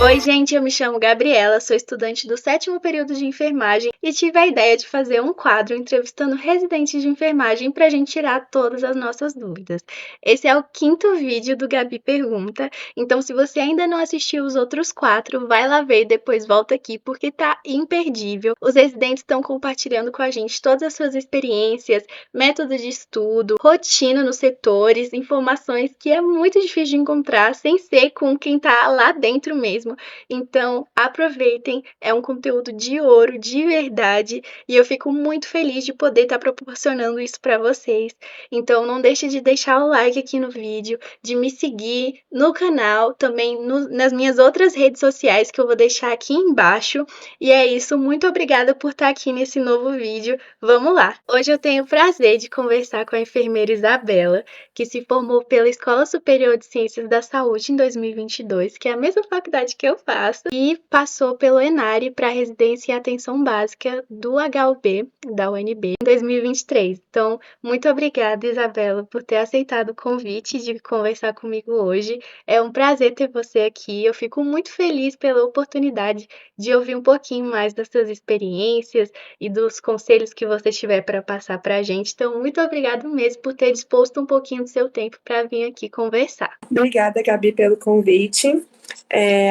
Oi, gente, eu me chamo Gabriela, sou estudante do 7º período de enfermagem e tive a ideia de fazer um quadro entrevistando residentes de enfermagem para a gente tirar todas as nossas dúvidas. Esse é o 5º vídeo do Gabi Pergunta, então se você ainda não assistiu os outros 4, vai lá ver e depois volta aqui porque tá imperdível. Os residentes estão compartilhando com a gente todas as suas experiências, métodos de estudo, rotina nos setores, informações que é muito difícil de encontrar sem ser com quem tá lá dentro mesmo. Então, aproveitem, é um conteúdo de ouro, de verdade, e eu fico muito feliz de poder estar proporcionando isso para vocês. Então, não deixe de deixar o like aqui no vídeo, de me seguir no canal, também nas minhas outras redes sociais que eu vou deixar aqui embaixo. E é isso, muito obrigada por estar aqui nesse novo vídeo. Vamos lá! Hoje eu tenho o prazer de conversar com a enfermeira Isabela, que se formou pela Escola Superior de Ciências da Saúde em 2022, que é a mesma faculdade que eu faço, e passou pelo ENARE para residência em atenção básica do HUB, da UNB, em 2023. Então, muito obrigada, Isabela, por ter aceitado o convite de conversar comigo hoje. É um prazer ter você aqui. Eu fico muito feliz pela oportunidade de ouvir um pouquinho mais das suas experiências e dos conselhos que você tiver para passar para a gente. Então, muito obrigada mesmo por ter disposto um pouquinho do seu tempo para vir aqui conversar. Obrigada, Gabi, pelo convite.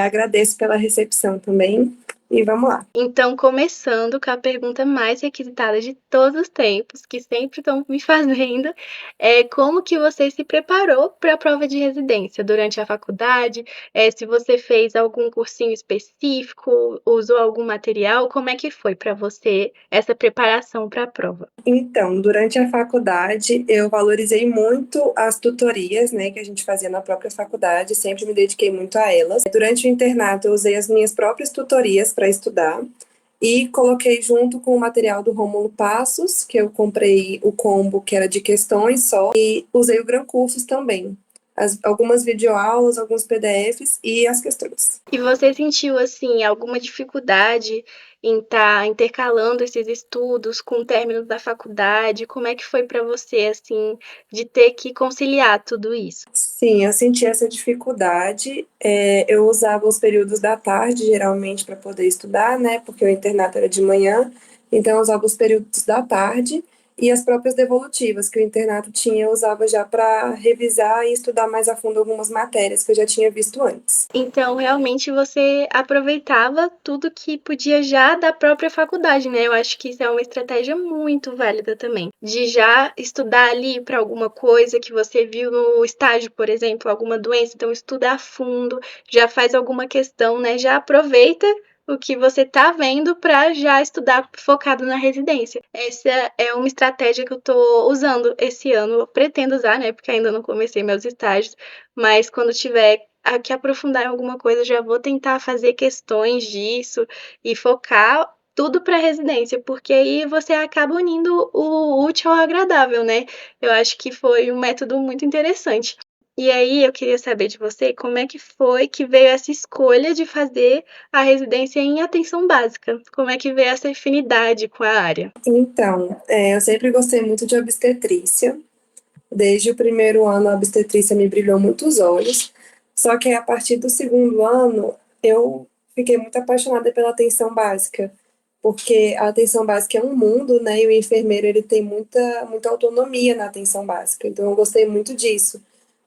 Agradeço pela recepção também. E vamos lá. Então, começando com a pergunta mais requisitada de todos os tempos, que sempre estão me fazendo, é como que você se preparou para a prova de residência durante a faculdade? Se você fez algum cursinho específico, usou algum material, como é que foi para você essa preparação para a prova? Então, durante a faculdade, eu valorizei muito as tutorias, né, que a gente fazia na própria faculdade, sempre me dediquei muito a elas. Durante o internato, eu usei as minhas próprias tutorias para estudar e coloquei junto com o material do Rômulo Passos, que eu comprei o combo que era de questões só, e usei o Gran Cursos também. Algumas videoaulas, alguns PDFs e as questões. E você sentiu, assim, alguma dificuldade em estar intercalando esses estudos com o término da faculdade? Como é que foi para você, assim, de ter que conciliar tudo isso? Sim, eu senti essa dificuldade. Eu usava os períodos da tarde, geralmente, para poder estudar, né? Porque o internato era de manhã, então eu usava os períodos da tarde e as próprias devolutivas que o internato tinha, eu usava já para revisar e estudar mais a fundo algumas matérias que eu já tinha visto antes. Então, realmente você aproveitava tudo que podia já da própria faculdade, né? Eu acho que isso é uma estratégia muito válida também, de já estudar ali para alguma coisa que você viu no estágio, por exemplo, alguma doença, então estuda a fundo, já faz alguma questão, né? Já aproveita o que você tá vendo para já estudar focado na residência. Essa é uma estratégia que eu tô usando esse ano, eu pretendo usar, né? Porque ainda não comecei meus estágios, mas quando tiver que aprofundar em alguma coisa, já vou tentar fazer questões disso e focar tudo para residência, porque aí você acaba unindo o útil ao agradável, né? Eu acho que foi um método muito interessante. E aí eu queria saber de você como é que foi que veio essa escolha de fazer a residência em atenção básica? Como é que veio essa afinidade com a área? Então, eu sempre gostei muito de obstetrícia. Desde o primeiro ano, a obstetrícia me brilhou muito os olhos. Só que a partir do segundo ano, eu fiquei muito apaixonada pela atenção básica, porque a atenção básica é um mundo, né? E o enfermeiro ele tem muita autonomia na atenção básica. Então, eu gostei muito disso.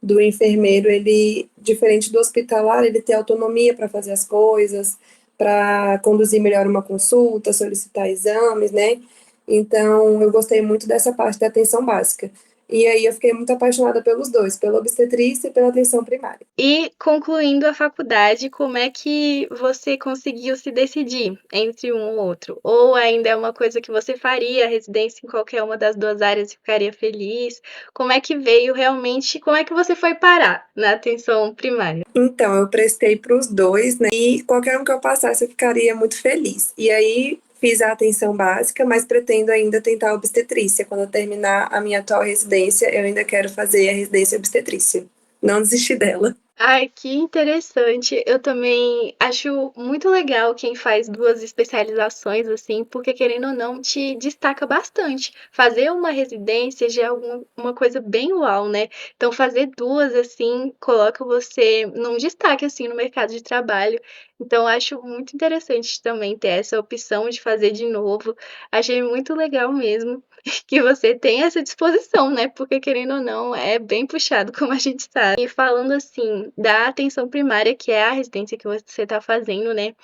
Do enfermeiro, ele, diferente do hospitalar, ele tem autonomia para fazer as coisas, para conduzir melhor uma consulta, solicitar exames, né? Então, eu gostei muito dessa parte da atenção básica. E aí eu fiquei muito apaixonada pelos dois, pela obstetrícia e pela atenção primária. E concluindo a faculdade, como é que você conseguiu se decidir entre um ou outro? Ou ainda é uma coisa que você faria, residência em qualquer uma das duas áreas e ficaria feliz? Como é que veio realmente, como é que você foi parar na atenção primária? Então, eu prestei para os dois, né? E qualquer um que eu passasse, eu ficaria muito feliz. E aí fiz a atenção básica, mas pretendo ainda tentar a obstetrícia. Quando eu terminar a minha atual residência, eu ainda quero fazer a residência obstetrícia. Não desistir dela. Ai, que interessante. Eu também acho muito legal quem faz duas especializações, assim, porque querendo ou não, te destaca bastante. Fazer uma residência já é uma coisa bem uau, né? Então, fazer duas, assim, coloca você num destaque, assim, no mercado de trabalho. Então, acho muito interessante também ter essa opção de fazer de novo. Achei muito legal mesmo. Que você tem essa disposição, né? Porque querendo ou não, é bem puxado, como a gente sabe. E falando assim da atenção primária, que é a residência que você está fazendo, né?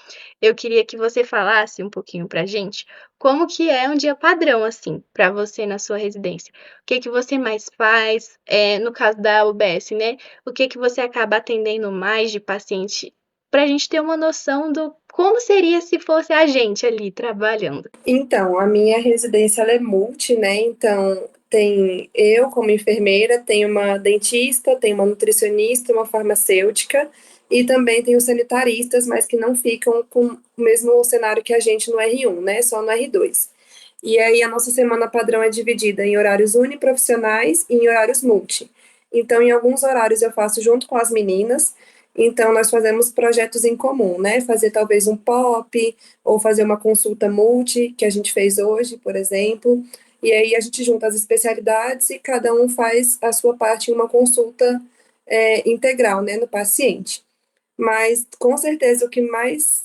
Eu queria que você falasse um pouquinho pra gente como que é um dia padrão, assim, para você na sua residência. O que que você mais faz, no caso da UBS, né? O que que você acaba atendendo mais de paciente, para a gente ter uma noção do como seria se fosse a gente ali trabalhando. Então, a minha residência ela é multi, né? Então, tem eu como enfermeira, tem uma dentista, tem uma nutricionista, uma farmacêutica e também tem os sanitaristas, mas que não ficam com o mesmo cenário que a gente no R1, né? Só no R2. E aí a nossa semana padrão é dividida em horários uniprofissionais e em horários multi. Então, em alguns horários eu faço junto com as meninas, então nós fazemos projetos em comum, né? Fazer talvez um pop, ou fazer uma consulta multi, que a gente fez hoje, por exemplo. E aí a gente junta as especialidades e cada um faz a sua parte em uma consulta integral, né, no paciente. Mas com certeza o que mais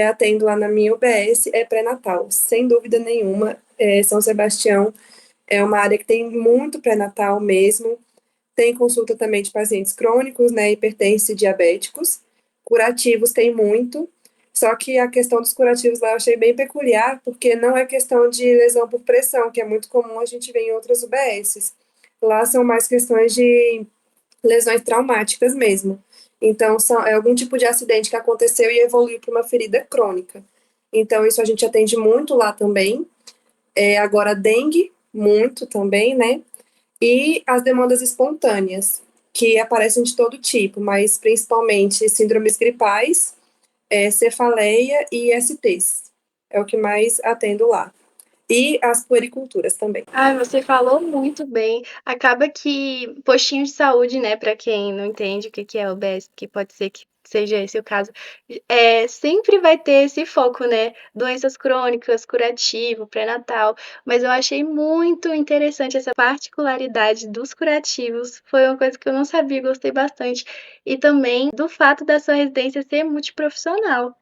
atendo lá na minha UBS é pré-natal, sem dúvida nenhuma. São Sebastião é uma área que tem muito pré-natal mesmo. Tem consulta também de pacientes crônicos, né, hipertensos e diabéticos. Curativos tem muito, só que a questão dos curativos lá eu achei bem peculiar, porque não é questão de lesão por pressão, que é muito comum a gente ver em outras UBSs. Lá são mais questões de lesões traumáticas mesmo. Então, é algum tipo de acidente que aconteceu e evoluiu para uma ferida crônica. Então, isso a gente atende muito lá também. Agora, dengue, muito também, né? E as demandas espontâneas, que aparecem de todo tipo, mas principalmente síndromes gripais, cefaleia e STs. É o que mais atendo lá. E as puericulturas também. Ai, você falou muito bem. Acaba que postinho de saúde, né, para quem não entende o que que é UBS, que pode ser que seja esse o caso, sempre vai ter esse foco, né, doenças crônicas, curativo, pré-natal, mas eu achei muito interessante essa particularidade dos curativos, foi uma coisa que eu não sabia, gostei bastante, e também do fato da sua residência ser multiprofissional,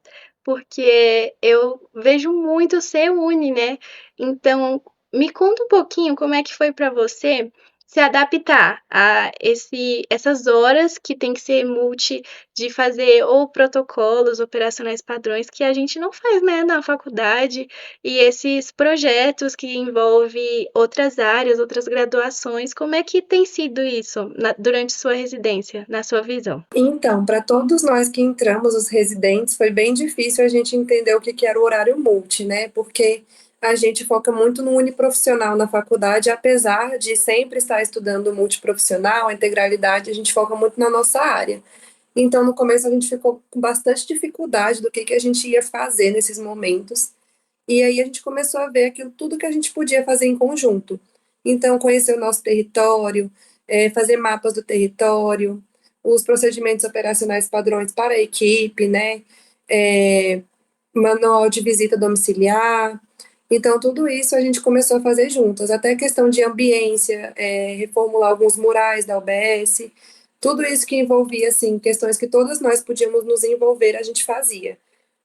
porque eu vejo muito ser uni, né, então me conta um pouquinho como é que foi para você se adaptar a essas horas que tem que ser multi, de fazer ou protocolos operacionais padrões que a gente não faz, né, na faculdade, e esses projetos que envolvem outras áreas, outras graduações. Como é que tem sido isso durante sua residência, na sua visão? Então, para todos nós que entramos, os residentes, foi bem difícil a gente entender o que que era o horário multi, né? Porque a gente foca muito no uniprofissional na faculdade, apesar de sempre estar estudando multiprofissional, a integralidade, a gente foca muito na nossa área. Então, no começo, a gente ficou com bastante dificuldade do que a gente ia fazer nesses momentos. E aí a gente começou a ver aquilo tudo que a gente podia fazer em conjunto. Então, conhecer o nosso território, fazer mapas do território, os procedimentos operacionais padrões para a equipe, né? É, manual de visita domiciliar. Então, tudo isso a gente começou a fazer juntas, até questão de ambiência, reformular alguns murais da UBS, tudo isso que envolvia, assim, questões que todas nós podíamos nos envolver, a gente fazia.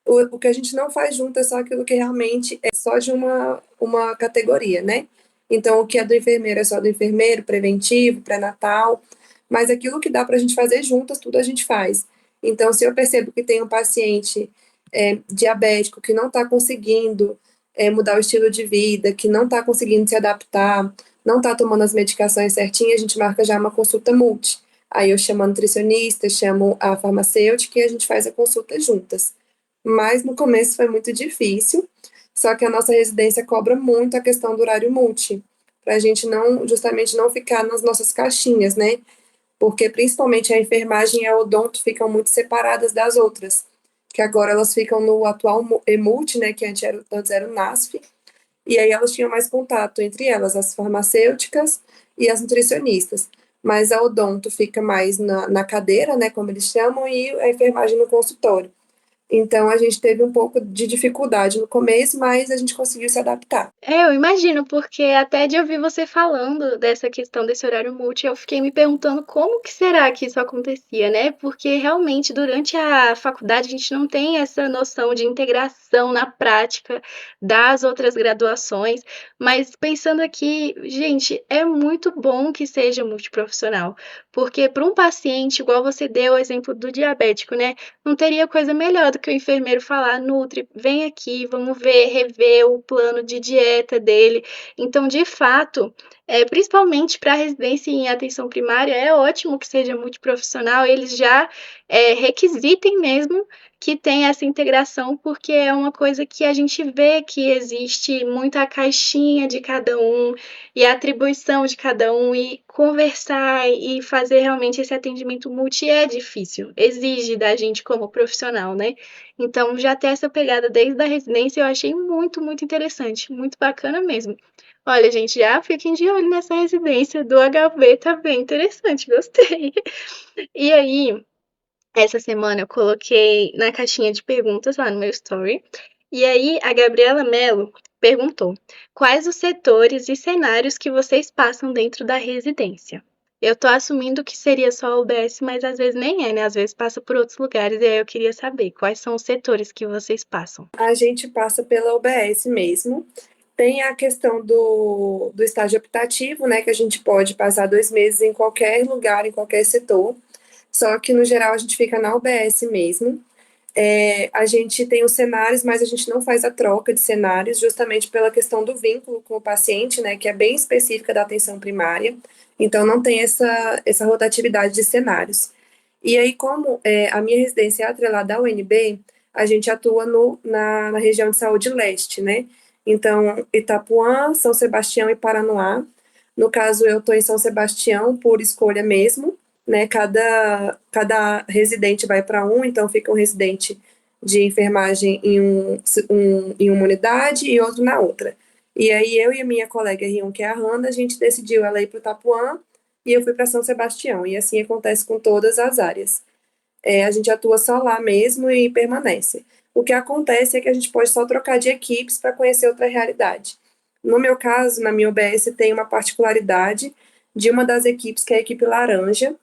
O que a gente não faz junto é só aquilo que realmente é só de uma categoria, né? Então, o que é do enfermeiro é só do enfermeiro, preventivo, pré-natal, mas aquilo que dá para a gente fazer juntas, tudo a gente faz. Então, se eu percebo que tem um paciente diabético que não está conseguindo mudar o estilo de vida, que não está conseguindo se adaptar, não está tomando as medicações certinho, a gente marca já uma consulta multi. Aí eu chamo a nutricionista, chamo a farmacêutica e a gente faz a consulta juntas. Mas no começo foi muito difícil, só que a nossa residência cobra muito a questão do horário multi, para a gente não, justamente não ficar nas nossas caixinhas, né? Porque principalmente a enfermagem e a odonto ficam muito separadas das outras, que agora elas ficam no atual EMULT, né, que antes era o NASF, e aí elas tinham mais contato entre elas, as farmacêuticas e as nutricionistas. mas a odonto fica mais na cadeira, né, como eles chamam, e a enfermagem no consultório. Então, a gente teve um pouco de dificuldade no começo, mas a gente conseguiu se adaptar. Eu imagino, porque até de ouvir você falando dessa questão desse horário multi, eu fiquei me perguntando como que será que isso acontecia, né? Porque realmente durante a faculdade a gente não tem essa noção de integração na prática das outras graduações, mas pensando aqui, gente, é muito bom que seja multiprofissional, porque para um paciente, igual você deu o exemplo do diabético, né? Não teria coisa melhor do que o enfermeiro falar, Nutri, vem aqui, vamos ver, rever o plano de dieta dele. Então, de fato, principalmente para a residência em atenção primária, é ótimo que seja multiprofissional, eles já requisitem mesmo que tenha essa integração, porque é uma coisa que a gente vê que existe muita caixinha de cada um e a atribuição de cada um, e conversar e fazer realmente esse atendimento multi é difícil, exige da gente como profissional, né? Então, já ter essa pegada desde a residência eu achei muito, muito interessante, muito bacana mesmo. Olha, gente, já fiquem de olho nessa residência do HB, tá bem interessante, gostei. E aí, essa semana eu coloquei na caixinha de perguntas lá no meu story. E aí a Gabriela Mello perguntou: quais os setores e cenários que vocês passam dentro da residência? Eu tô assumindo que seria só a UBS, mas às vezes nem é, né? Às vezes passa por outros lugares, e aí eu queria saber quais são os setores que vocês passam. A gente passa pela UBS mesmo. Tem a questão do estágio optativo, né, que a gente pode passar 2 meses em qualquer lugar, em qualquer setor. Só que, no geral, a gente fica na UBS mesmo. A gente tem os cenários, mas a gente não faz a troca de cenários, justamente pela questão do vínculo com o paciente, né, que é bem específica da atenção primária. Então, não tem essa rotatividade de cenários. E aí, como a minha residência é atrelada à UNB, a gente atua na região de saúde leste, né? Então, Itapuã, São Sebastião e Paranoá. No caso, eu estou em São Sebastião por escolha mesmo, né? Cada residente vai para um, então fica um residente de enfermagem em uma unidade e outro na outra. E aí eu e a minha colega Rion, que é a Randa, a gente decidiu ela ir para o Itapuã e eu fui para São Sebastião. E assim acontece com todas as áreas. A gente atua só lá mesmo e permanece. O que acontece é que a gente pode só trocar de equipes para conhecer outra realidade. No meu caso, na minha OBS, tem uma particularidade de uma das equipes, que é a equipe laranja,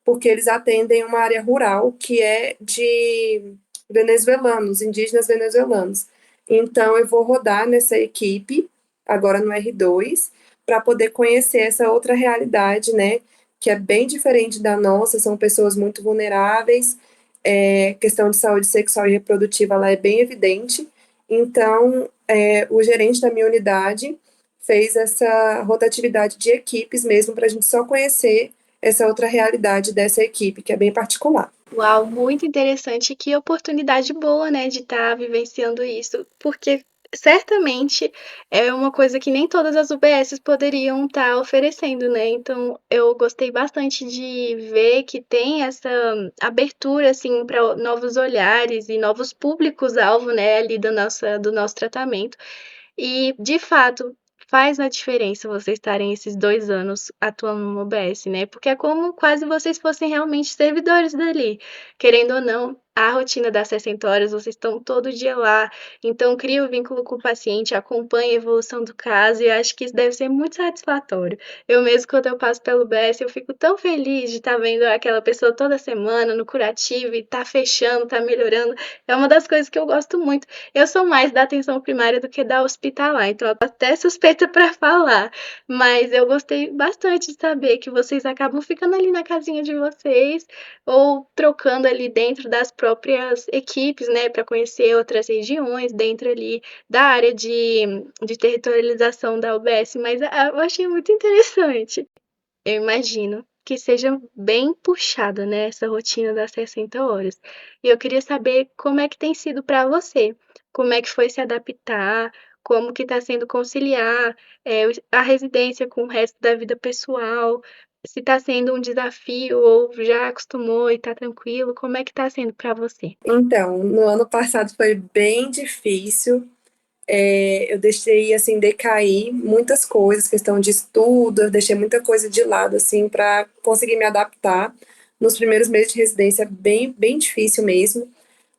porque eles atendem uma área rural que é de venezuelanos, indígenas venezuelanos. Então, eu vou rodar nessa equipe, agora no R2, para poder conhecer essa outra realidade, né? Que é bem diferente da nossa, são pessoas muito vulneráveis, questão de saúde sexual e reprodutiva lá é bem evidente. Então, o gerente da minha unidade fez essa rotatividade de equipes mesmo para a gente só conhecer essa outra realidade dessa equipe, que é bem particular. Uau, muito interessante. Que oportunidade boa, né, de estar vivenciando isso, porque certamente é uma coisa que nem todas as UBSs poderiam estar oferecendo, né? Então, eu gostei bastante de ver que tem essa abertura assim para novos olhares e novos públicos-alvo, né, ali do nosso tratamento. E, de fato, faz a diferença vocês estarem esses 2 anos atuando no OBS, né? Porque é como quase vocês fossem realmente servidores dali. Querendo ou não, a rotina das 60 horas, vocês estão todo dia lá. Então, cria o vínculo com o paciente, acompanha a evolução do caso, e eu acho que isso deve ser muito satisfatório. Eu mesmo, quando eu passo pelo OBS, eu fico tão feliz de estar vendo aquela pessoa toda semana no curativo e tá fechando, tá melhorando. É uma das coisas que eu gosto muito. Eu sou mais da atenção primária do que da hospitalar, então eu tô até suspeita para falar, mas eu gostei bastante de saber que vocês acabam ficando ali na casinha de vocês ou trocando ali dentro das próprias equipes, né, para conhecer outras regiões dentro ali da área de territorialização da UBS, mas eu achei muito interessante. Eu imagino que seja bem puxada, né, essa rotina das 60 horas. E eu queria saber como é que tem sido para você. Como é que foi se adaptar? Como que está sendo conciliar a residência com o resto da vida pessoal? Se está sendo um desafio ou já acostumou e está tranquilo? Como é que está sendo para você? Então, no ano passado foi bem difícil, Eu deixei, assim, decair muitas coisas, questão de estudo, eu deixei muita coisa de lado, assim, para conseguir me adaptar. Nos primeiros meses de residência, bem, bem difícil mesmo,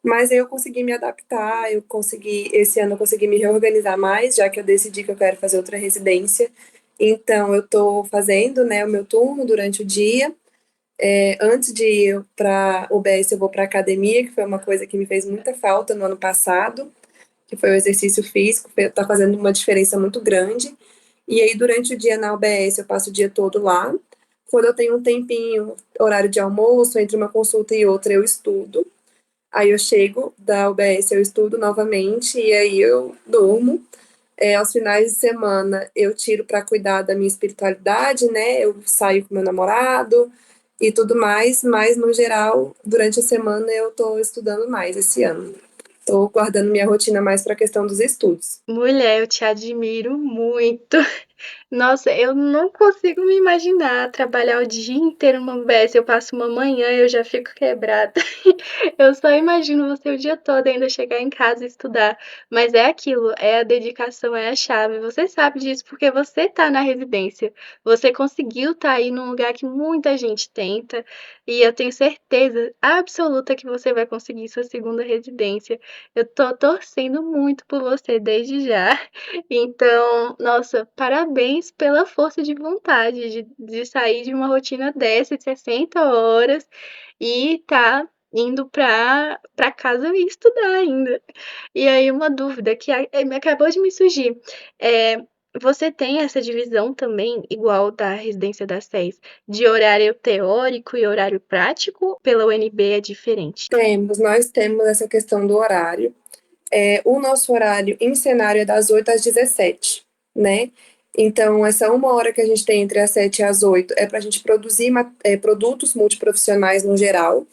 mas aí eu consegui me adaptar, esse ano eu consegui me reorganizar mais, já que eu decidi que eu quero fazer outra residência. Então, eu estou fazendo, né, o meu turno durante o dia. Antes de ir para o UBS, eu vou para academia, que foi uma coisa que me fez muita falta no ano passado, que foi o exercício físico, está fazendo uma diferença muito grande. E aí, durante o dia na UBS, eu passo o dia todo lá. Quando eu tenho um tempinho, horário de almoço, entre uma consulta e outra, eu estudo. Aí eu chego da UBS, eu estudo novamente, e aí eu durmo. Aos finais de semana, eu tiro para cuidar da minha espiritualidade, né? Eu saio com meu namorado e tudo mais, mas no geral, durante a semana, eu estou estudando mais esse ano. Estou guardando minha rotina mais para a questão dos estudos. Mulher, eu te admiro muito. Nossa, eu não consigo me imaginar trabalhar o dia inteiro numa UBS. Eu passo uma manhã e eu já fico quebrada. Eu só imagino você o dia todo ainda chegar em casa e estudar. Mas é aquilo, é a dedicação, é a chave. Você sabe disso porque você tá na residência. Você conseguiu estar aí num lugar que muita gente tenta. E eu tenho certeza absoluta que você vai conseguir sua segunda residência. Eu tô torcendo muito por você desde já. Então, nossa, parabéns pela força de vontade de sair de uma rotina dessa de 60 horas e tá indo para casa e estudar ainda. E aí, uma dúvida que me acabou de me surgir. É, você tem essa divisão também, igual da residência das 6, de horário teórico e horário prático? Pela UNB é diferente. Nós temos essa questão do horário. O nosso horário em cenário é das 8 às 17, né? Então, essa uma hora que a gente tem entre as 7 e as 8 é para a gente produzir produtos multiprofissionais no geral.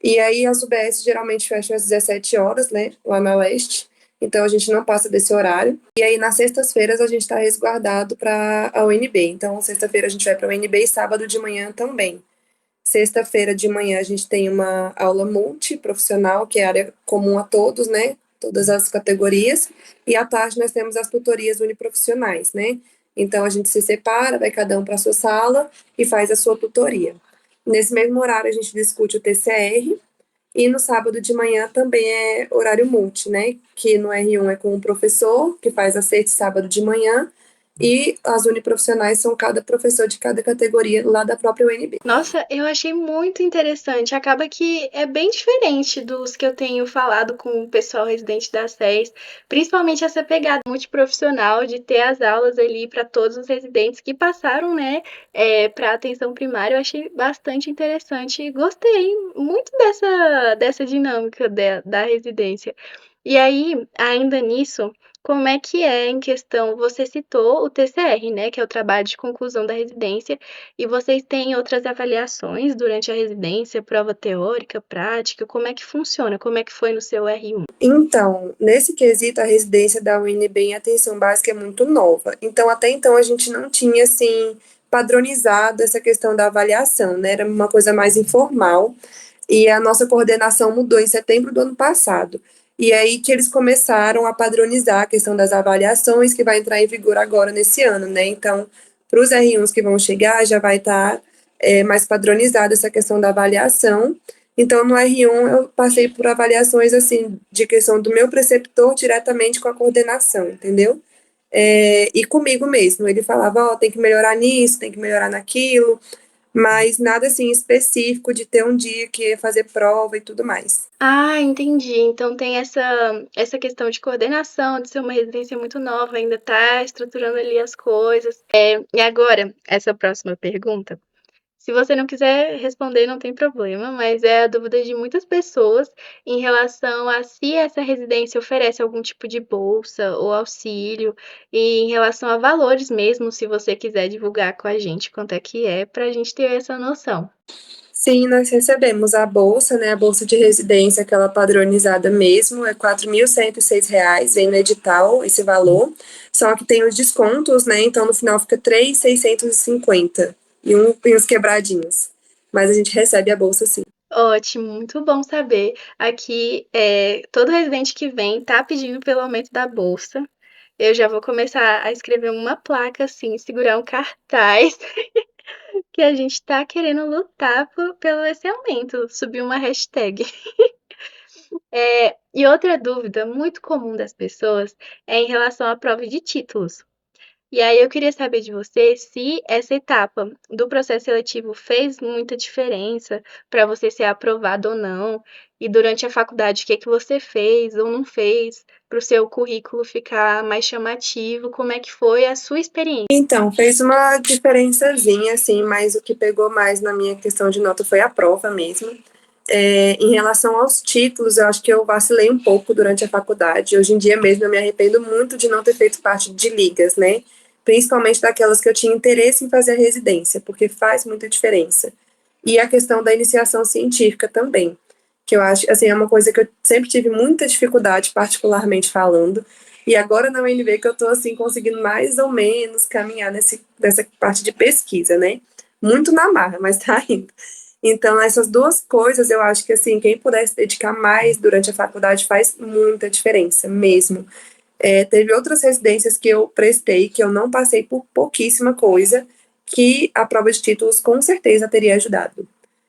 E aí as UBS geralmente fecham às 17 horas, né? Lá na Leste. Então, a gente não passa desse horário. E aí, nas sextas-feiras, a gente está resguardado para a UNB. Então, sexta-feira a gente vai para a UNB e sábado de manhã também. Sexta-feira de manhã a gente tem uma aula multiprofissional, que é área comum a todos, né? Todas as categorias. E à tarde nós temos as tutorias uniprofissionais, né? Então a gente se separa, vai cada um para a sua sala e faz a sua tutoria. Nesse mesmo horário a gente discute o TCR. E no sábado de manhã também é horário multi, né? Que no R1 é com o professor, que faz a sexta e sábado de manhã, e as uniprofissionais são cada professor de cada categoria lá da própria UNB. Nossa, eu achei muito interessante. Acaba que é bem diferente dos que eu tenho falado com o pessoal residente da SES, principalmente essa pegada multiprofissional de ter as aulas ali para todos os residentes que passaram, né, para atenção primária. Eu achei bastante interessante e gostei muito dessa dinâmica da residência. E aí, ainda nisso, como é que é em questão? Você citou o TCR, né, que é o trabalho de conclusão da residência. E vocês têm outras avaliações durante a residência, prova teórica, prática? Como é que funciona? Como é que foi no seu R1? Então, nesse quesito, a residência da UNB em atenção básica é muito nova. Então, até então, a gente não tinha, assim, padronizado essa questão da avaliação, né? Era uma coisa mais informal. E a nossa coordenação mudou em setembro do ano passado. E aí que eles começaram a padronizar a questão das avaliações, que vai entrar em vigor agora nesse ano, né? Então, para os R1s que vão chegar, já vai estar mais padronizada essa questão da avaliação. Então, no R1, eu passei por avaliações, assim, de questão do meu preceptor diretamente com a coordenação, entendeu? E comigo mesmo. Ele falava, ó, tem que melhorar nisso, tem que melhorar naquilo, mas nada, assim, específico de ter um dia que ia fazer prova e tudo mais. Ah, entendi. Então tem essa questão de coordenação, de ser uma residência muito nova, ainda tá estruturando ali as coisas. E agora, essa próxima pergunta. Se você não quiser responder, não tem problema, mas é a dúvida de muitas pessoas em relação a se essa residência oferece algum tipo de bolsa ou auxílio, e em relação a valores mesmo, se você quiser divulgar com a gente quanto é, para a gente ter essa noção. Sim, nós recebemos a bolsa, né, a bolsa de residência, aquela padronizada mesmo, é R$ 4.106, vem no edital esse valor, só que tem os descontos, né, então no final fica 3.650 e uns quebradinhos, mas a gente recebe a bolsa sim. Ótimo, muito bom saber. Aqui, todo residente que vem tá pedindo pelo aumento da bolsa. Eu já vou começar a escrever uma placa, assim, segurar um cartaz que a gente tá querendo lutar pelo esse aumento, subir uma hashtag. E outra dúvida muito comum das pessoas é em relação à prova de títulos. E aí eu queria saber de você se essa etapa do processo seletivo fez muita diferença para você ser aprovado ou não, e durante a faculdade o que que você fez ou não fez para o seu currículo ficar mais chamativo, como é que foi a sua experiência? Então, fez uma diferençazinha, assim, mas o que pegou mais na minha questão de nota foi a prova mesmo. Em relação aos títulos, eu acho que eu vacilei um pouco durante a faculdade. Hoje em dia mesmo eu me arrependo muito de não ter feito parte de ligas, né? Principalmente daquelas que eu tinha interesse em fazer a residência, porque faz muita diferença. E a questão da iniciação científica também, que eu acho, assim, é uma coisa que eu sempre tive muita dificuldade, particularmente falando, e agora na UNB que eu estou, assim, conseguindo mais ou menos caminhar nessa parte de pesquisa, né? Muito na marra, mas tá indo. Então, essas duas coisas, eu acho que, assim, quem puder se dedicar mais durante a faculdade faz muita diferença, mesmo. Teve outras residências que eu prestei, que eu não passei por pouquíssima coisa, que a prova de títulos com certeza teria ajudado.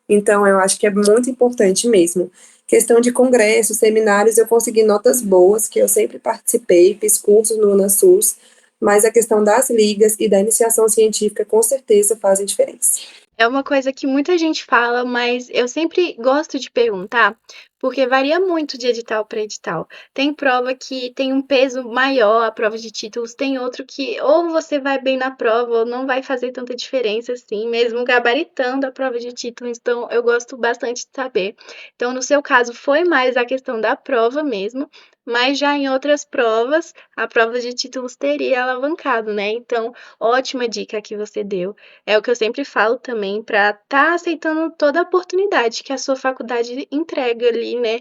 Então, eu acho que é muito importante mesmo. Questão de congressos, seminários, eu consegui notas boas, que eu sempre participei, fiz cursos no UnaSUS, mas a questão das ligas e da iniciação científica com certeza fazem diferença. É uma coisa que muita gente fala, mas eu sempre gosto de perguntar, porque varia muito de edital para edital. Tem prova que tem um peso maior, a prova de títulos, tem outro que ou você vai bem na prova ou não vai fazer tanta diferença assim, mesmo gabaritando a prova de títulos. Então, eu gosto bastante de saber. Então, no seu caso, foi mais a questão da prova mesmo, mas já em outras provas, a prova de títulos teria alavancado, né? Então, ótima dica que você deu. É o que eu sempre falo também, para estar aceitando toda a oportunidade que a sua faculdade entrega ali, né?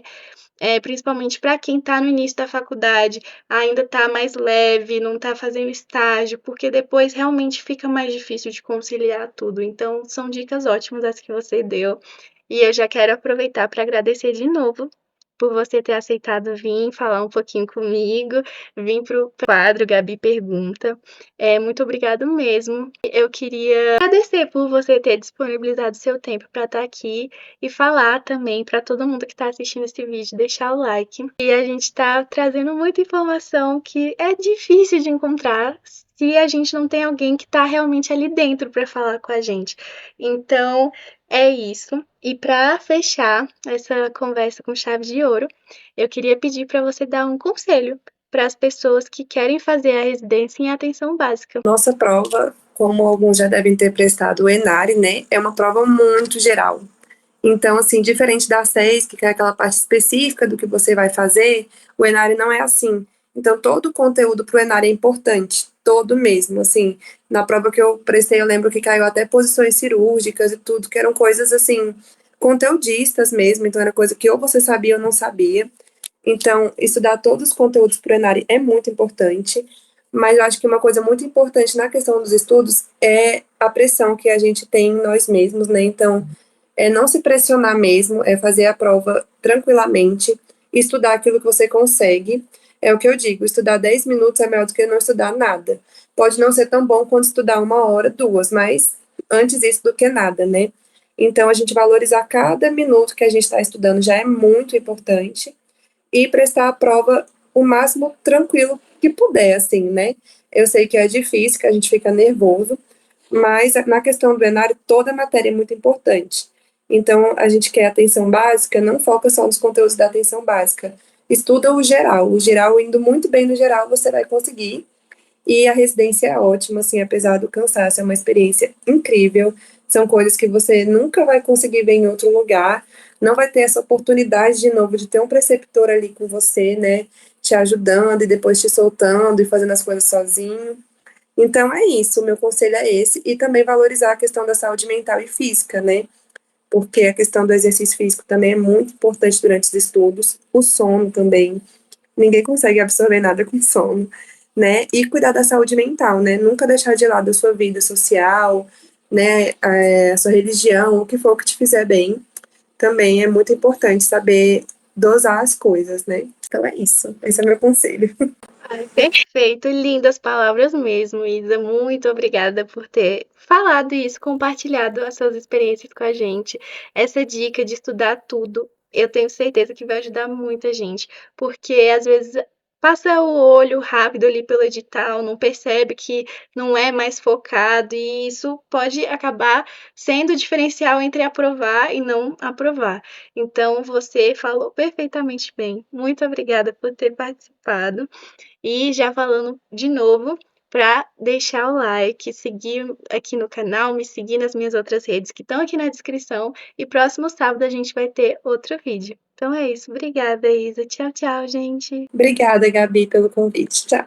Principalmente para quem está no início da faculdade, ainda está mais leve, não está fazendo estágio, porque depois realmente fica mais difícil de conciliar tudo. Então, são dicas ótimas as que você deu. E eu já quero aproveitar para agradecer de novo por você ter aceitado vir falar um pouquinho comigo, vir para o quadro Gabi Pergunta. Muito obrigado mesmo. Eu queria agradecer por você ter disponibilizado seu tempo para estar aqui e falar também para todo mundo que está assistindo esse vídeo, deixar o like. E a gente está trazendo muita informação que é difícil de encontrar se a gente não tem alguém que está realmente ali dentro para falar com a gente. Então, é isso. E para fechar essa conversa com chave de ouro, eu queria pedir para você dar um conselho para as pessoas que querem fazer a residência em atenção básica. Nossa prova, como alguns já devem ter prestado, o ENARE, né, é uma prova muito geral. Então, assim, diferente da SES, que é aquela parte específica do que você vai fazer, o ENARE não é assim. Então, todo o conteúdo para o ENARE é importante, todo mesmo, assim. Na prova que eu prestei, eu lembro que caiu até posições cirúrgicas e tudo, que eram coisas, assim, conteudistas mesmo, então era coisa que ou você sabia ou não sabia. Então, estudar todos os conteúdos para o ENARE é muito importante, mas eu acho que uma coisa muito importante na questão dos estudos é a pressão que a gente tem em nós mesmos, né? Então, não se pressionar mesmo, é fazer a prova tranquilamente, estudar aquilo que você consegue. É o que eu digo, estudar 10 minutos é melhor do que não estudar nada. Pode não ser tão bom quanto estudar uma hora, duas, mas antes isso do que nada, né? Então, a gente valorizar cada minuto que a gente está estudando já é muito importante e prestar a prova o máximo tranquilo que puder, assim, né? Eu sei que é difícil, que a gente fica nervoso, mas na questão do Enário, toda a matéria é muito importante. Então, a gente quer atenção básica, não foca só nos conteúdos da atenção básica. Estuda o geral indo muito bem no geral, você vai conseguir. E a residência é ótima, assim, apesar do cansaço, é uma experiência incrível. São coisas que você nunca vai conseguir ver em outro lugar. Não vai ter essa oportunidade de novo de ter um preceptor ali com você, né? Te ajudando e depois te soltando e fazendo as coisas sozinho. Então é isso, o meu conselho é esse. E também valorizar a questão da saúde mental e física, né? Porque a questão do exercício físico também é muito importante durante os estudos. O sono também. Ninguém consegue absorver nada com sono, né? E cuidar da saúde mental, né? Nunca deixar de lado a sua vida social, né? A sua religião, o que for que te fizer bem, também é muito importante saber dosar as coisas, né? Então é isso. Esse é o meu conselho. Ai, perfeito, lindas palavras mesmo, Isa. Muito obrigada por ter falado isso, compartilhado as suas experiências com a gente. Essa dica de estudar tudo, eu tenho certeza que vai ajudar muita gente, porque às vezes passa o olho rápido ali pelo edital, não percebe que não é mais focado, e isso pode acabar sendo o diferencial entre aprovar e não aprovar. Então, você falou perfeitamente bem. Muito obrigada por ter participado. E já falando de novo, para deixar o like, seguir aqui no canal, me seguir nas minhas outras redes que estão aqui na descrição. E próximo sábado a gente vai ter outro vídeo. Então é isso. Obrigada, Isa. Tchau, tchau, gente. Obrigada, Gabi, pelo convite. Tchau.